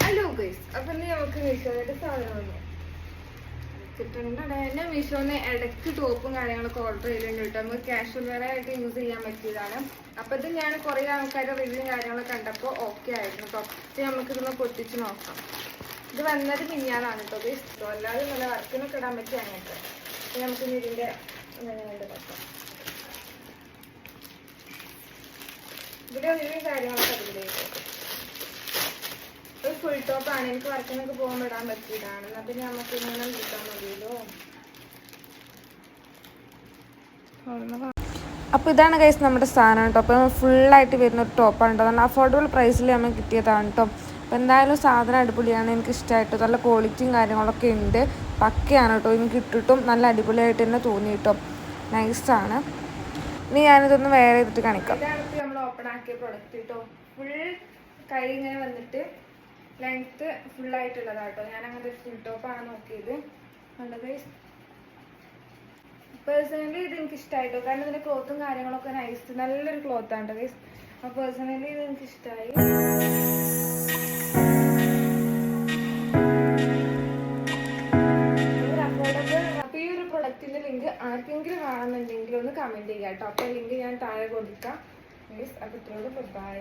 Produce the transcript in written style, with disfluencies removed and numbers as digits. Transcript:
Hello guys, അപ്പൊ നമുക്ക് മീഷോയുടെ സാധനം കിട്ടുന്നുണ്ട്. ഞാൻ മീഷോന്ന് ഇടയ്ക്ക് ടോപ്പും കാര്യങ്ങളൊക്കെ ഓർഡർ ചെയ്തിട്ടുണ്ട് കേട്ടോ. നമുക്ക് കാഷ്വൽ വെയർ ആയിട്ട് യൂസ് ചെയ്യാൻ പറ്റിയതാണ്. അപ്പൊ ഇത് ഞാൻ കുറെ ആൾക്കാരുടെ റിവ്യൂ കാര്യങ്ങളൊക്കെ കണ്ടപ്പോൾ ഓക്കെ ആയിരുന്നു കേട്ടോ. ഇത് നമുക്കിതൊന്ന് പൊട്ടിച്ച് നോക്കാം. ഇത് വന്നത് മിഞ്ഞാന്നാണ് കേട്ടോ ഗൈസ്. അല്ലാതെ നല്ല വർക്കിനൊക്കെ ഇടാൻ പറ്റിയ അങ്ങനത്തെ. നമുക്ക് ഇതിന്റെ നോക്കാം. ഇവിടെ റിവ്യൂ കാര്യങ്ങളൊക്കെ അതിലേക്ക് ഒരു ഫുൾ ടോപ്പാണ്. എനിക്ക് വർക്കിനൊക്കെ പോകുമ്പോൾ ഇടാൻ പറ്റിയതാണ്. എന്നാ പിന്നെ നമുക്ക് ഇങ്ങനെ കിട്ടാൻ മതിയല്ലോ. അപ്പോൾ ഇതാണ് ഗൈസ് നമ്മുടെ സാധനം കേട്ടോ. അപ്പോൾ ഫുള്ളായിട്ട് വരുന്ന ഒരു ടോപ്പാണ് കേട്ടോ. നല്ല അഫോർഡബിൾ പ്രൈസിൽ നമുക്ക് കിട്ടിയതാണ് കേട്ടോ. അപ്പോൾ എന്തായാലും സാധനം അടിപൊളിയാണ്, എനിക്ക് ഇഷ്ടമായിട്ടോ. നല്ല ക്വാളിറ്റിയും കാര്യങ്ങളൊക്കെ ഉണ്ട്, പക്കയാണ് കേട്ടോ. എനിക്ക് ഇട്ടിട്ടും നല്ല അടിപൊളിയായിട്ട് തന്നെ തോന്നി കേട്ടോ. നൈസാണ്. ഇനി ഞാനിതൊന്ന് വേറെ ചെയ്തിട്ട് കാണിക്കാം. ഇതാണ് ഇപ്പോൾ നമ്മൾ ഓപ്പൺ ആക്കിയ പ്രൊഡക്റ്റ് കേട്ടോ. ഫുൾ കൈ ഇങ്ങനെ വന്നിട്ട് ലെങ്ത്ത് ഫുള്ളായിട്ടുള്ളതാട്ടോ. ഞാൻ അങ്ങനത്തെ ഒരു ഫുൾ ടോപ്പാണ് നോക്കിയത്. നല്ലത് പേഴ്സണലി ഇത് എനിക്ക് ഇഷ്ടമായിട്ടോ. കാരണം ഇതിൻ്റെ ക്ലോത്തും കാര്യങ്ങളൊക്കെ നൈസ്, നല്ലൊരു ക്ലോത്താണ് കേട്ടോ ഗൈസ്. അപ്പോൾ പേഴ്സണലി ഇത് എനിക്ക് ഇഷ്ടമായി. അഫോർഡബിൾ. അപ്പോൾ ഈ ഒരു പ്രൊഡക്റ്റിൻ്റെ ലിങ്ക് ആർക്കെങ്കിലും കാണുന്നുണ്ടെങ്കിൽ ഒന്ന് കമൻറ്റ് ചെയ്യാം കേട്ടോ. അപ്പോൾ ലിങ്ക് ഞാൻ താഴെ കൊടുക്കാം ഗൈസ്. അപ്പോൾ ഇത്രയോട് ബൈ.